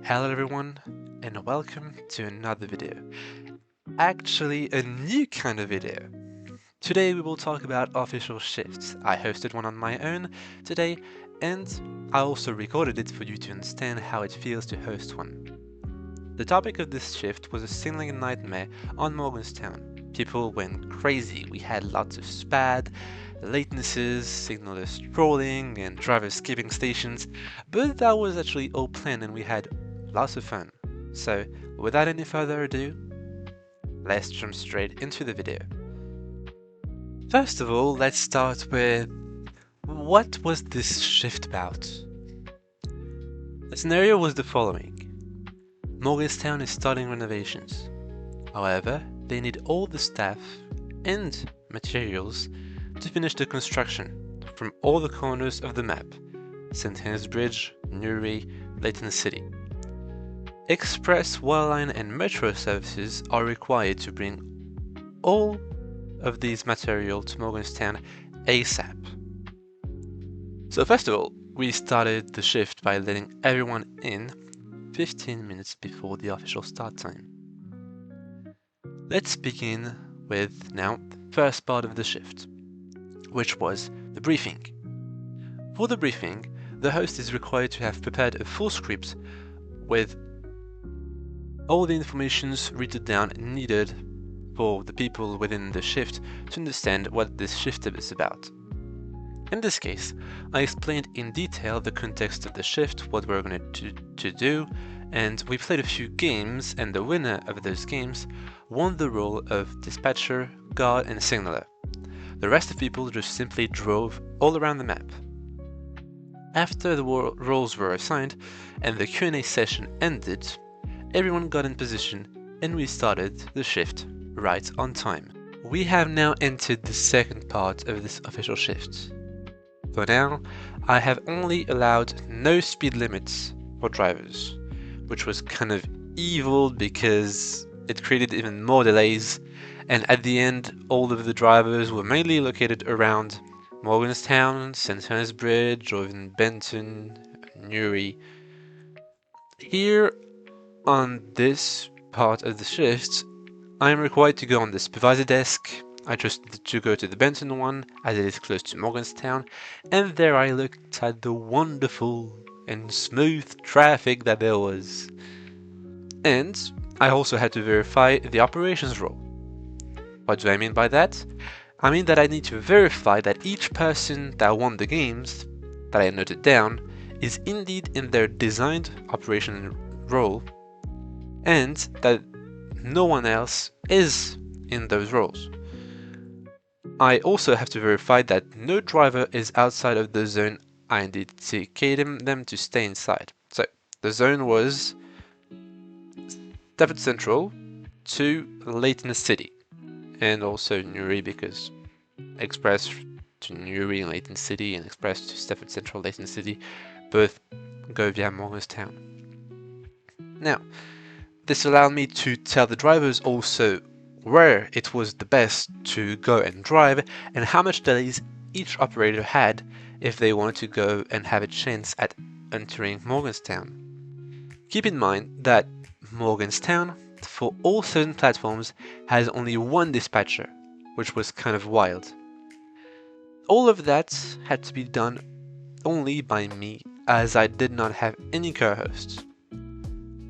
Hello everyone, and welcome to another video. Actually, a new kind of video. Today we will talk about official shifts. I hosted one on my own today, and I also recorded it for you to understand how it feels to host one. The topic of this shift was a signaling nightmare on Morgantown. People went crazy. We had lots of SPAD, latencies, signalers trolling, and drivers skipping stations, but that was actually all planned and we had lots of fun. So, without any further ado, let's jump straight into the video. First of all, let's start with what was this shift about? The scenario was the following. Morgantown is starting renovations. However, they need all the staff and materials to finish the construction from all the corners of the map: St. Helens Bridge, Newry, Layton City. Express, Wireline and Metro services are required to bring all of these material to Morgantown ASAP. So first of all, we started the shift by letting everyone in 15 minutes before the official start time. Let's begin with now the first part of the shift, which was the briefing. For the briefing, the host is required to have prepared a full script with all the informations written down needed for the people within the shift to understand what this shift is about. In this case, I explained in detail the context of the shift, what we're going to do, and we played a few games, and the winner of those games won the role of dispatcher, guard, and signaler. The rest of people just simply drove all around the map. After the roles were assigned and the Q&A session ended, everyone got in position and we started the shift right on time. We have now entered the second part of this official shift. For now, I have only allowed no speed limits for drivers, which was kind of evil because it created even more delays, and at the end all of the drivers were mainly located around Morgantown, St. Helens Bridge, or even Benton, Newry. Here on this part of the shift, I am required to go on the supervisor desk. I chose to go to the Benton one as it is close to Morgantown, and there I looked at the wonderful and smooth traffic that there was. And I also had to verify the operations role. What do I mean by that? I mean that I need to verify that each person that won the games that I noted down is indeed in their designed operation role, and that no one else is in those roles. I also have to verify that no driver is outside of the zone I indicated them to stay inside. So the zone was Seatbealt Central to Layton City, and also Newry, because Express to Newry and Layton City and Express to Seatbealt Central, Layton City both go via Morgantown. Now, this allowed me to tell the drivers also where it was the best to go and drive and how much delays each operator had if they wanted to go and have a chance at entering Morgantown. Keep in mind that Morgantown, for all 7 platforms, has only one dispatcher, which was kind of wild. All of that had to be done only by me, as I did not have any co-hosts.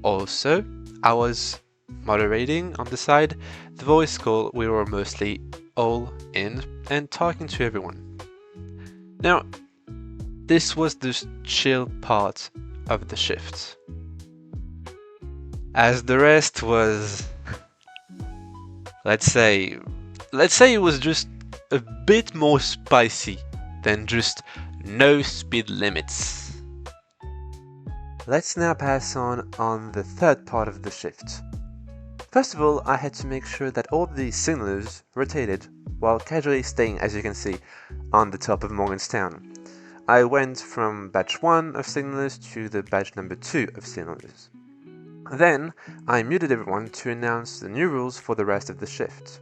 Also, I was moderating on the side. The voice call, we were mostly all in and talking to everyone. Now, this was the chill part of the shift, as the rest was, let's say it was just a bit more spicy than just no speed limits. Let's now pass on the third part of the shift. First of all, I had to make sure that all the signalers rotated while casually staying, as you can see, on the top of Morgantown. I went from batch 1 of signalers to the batch number 2 of signalers. Then, I muted everyone to announce the new rules for the rest of the shift.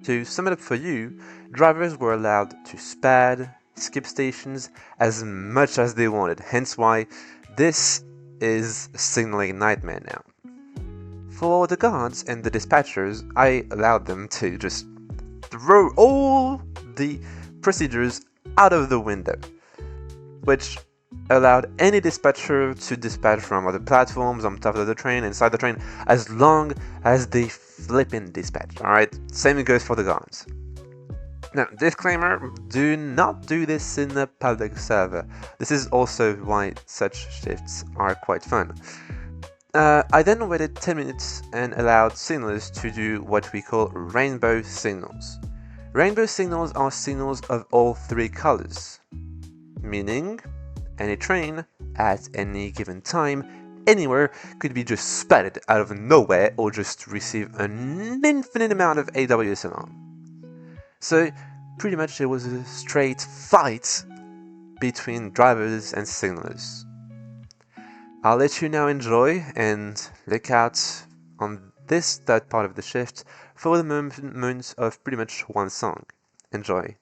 To sum it up for you, drivers were allowed to SPAD, skip stations as much as they wanted, hence why this is a signaling nightmare now. For the guards and the dispatchers, I allowed them to just throw all the procedures out of the window, which allowed any dispatcher to dispatch from other platforms, on top of the train, inside the train, as long as they flipping dispatch, alright? Same goes for the guards. Now, disclaimer, do not do this in a public server. This is also why such shifts are quite fun. I then waited 10 minutes and allowed signalers to do what we call rainbow signals. Rainbow signals are signals of all three colors, meaning any train at any given time, anywhere, could be just spotted out of nowhere or just receive an infinite amount of AWS alarm. So pretty much it was a straight fight between drivers and signalers. I'll let you now enjoy and look out on this third part of the shift for the moments of pretty much one song. Enjoy.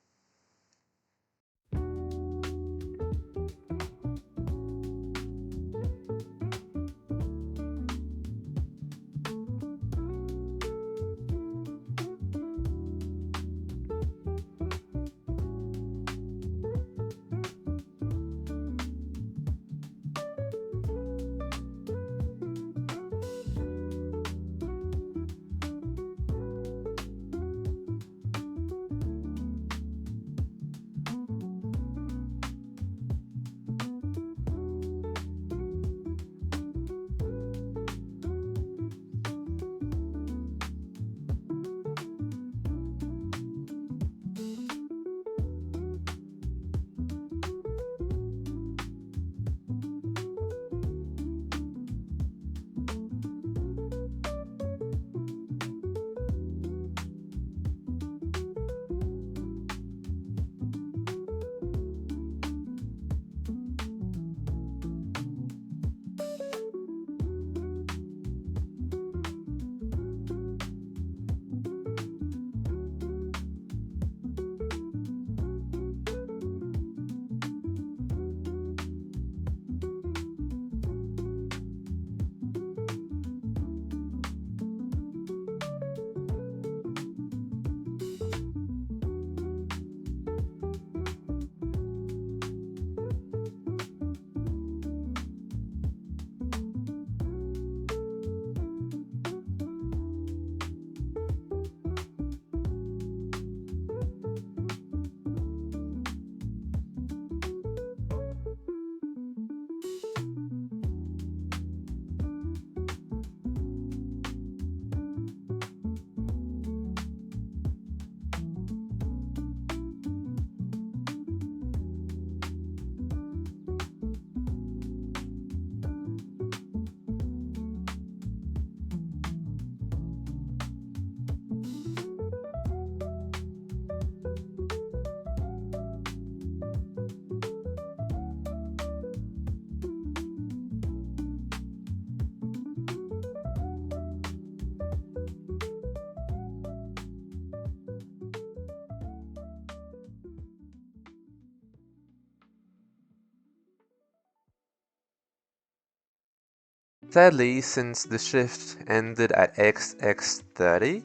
Sadly, since the shift ended at XX30,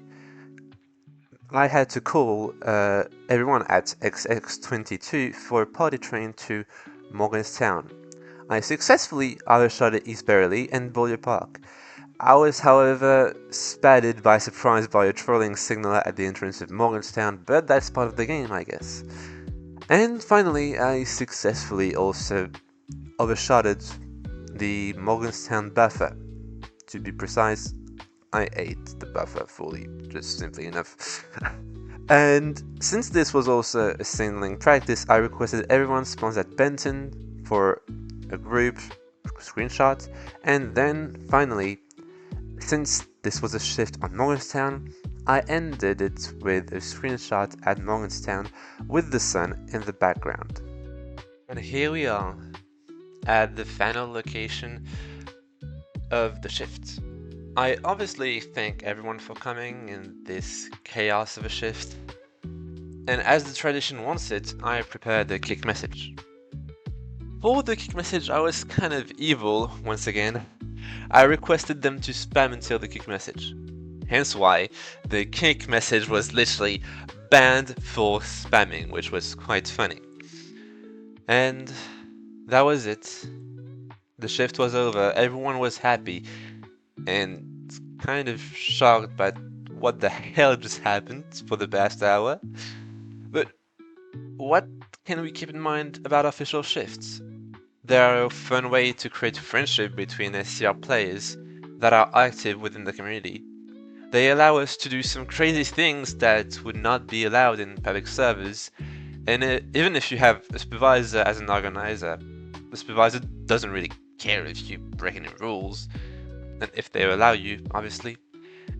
I had to call everyone at XX22 for a party train to Morgantown. I successfully overshot East Barely and Bowyer Park. I was, however, spotted by surprise by a trolling signaler at the entrance of Morgantown, but that's part of the game, I guess. And finally, I successfully also overshotted the Morgantown buffer. To be precise, I ate the buffer fully, just simply enough. And since this was also a signaling practice, I requested everyone spawns at Benton for a group screenshot, and then finally, since this was a shift on Morgantown, I ended it with a screenshot at Morgantown with the sun in the background. And here we are, at the final location of the shift. I obviously thank everyone for coming in this chaos of a shift, and as the tradition wants it, I prepared a kick message. For the kick message, I was kind of evil once again. I requested them to spam until the kick message. Hence why the kick message was literally banned for spamming, which was quite funny. And that was it. The shift was over, everyone was happy, and kind of shocked by what the hell just happened for the past hour. But what can we keep in mind about official shifts? They are a fun way to create friendship between SCR players that are active within the community. They allow us to do some crazy things that would not be allowed in public servers, and even if you have a supervisor as an organizer, the supervisor doesn't really care if you break any rules, and if they allow you, obviously.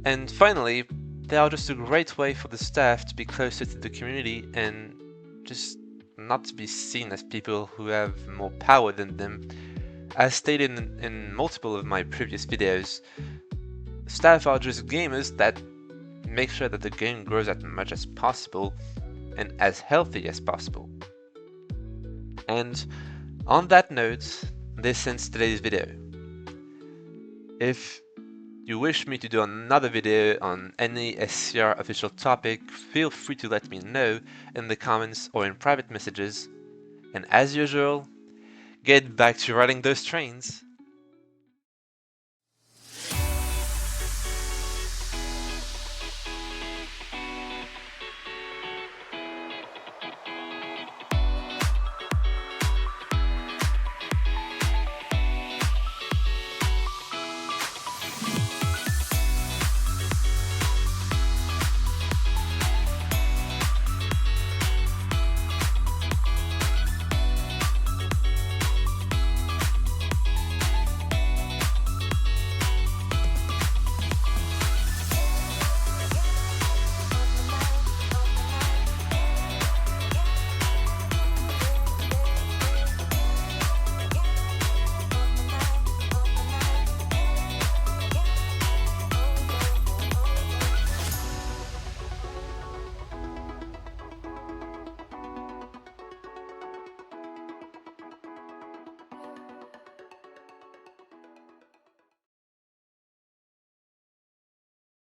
And finally, they are just a great way for the staff to be closer to the community and just not to be seen as people who have more power than them. As stated in multiple of my previous videos, staff are just gamers that make sure that the game grows as much as possible and as healthy as possible. And on that note, this ends today's video. If you wish me to do another video on any SCR official topic, feel free to let me know in the comments or in private messages. And as usual, get back to riding those trains.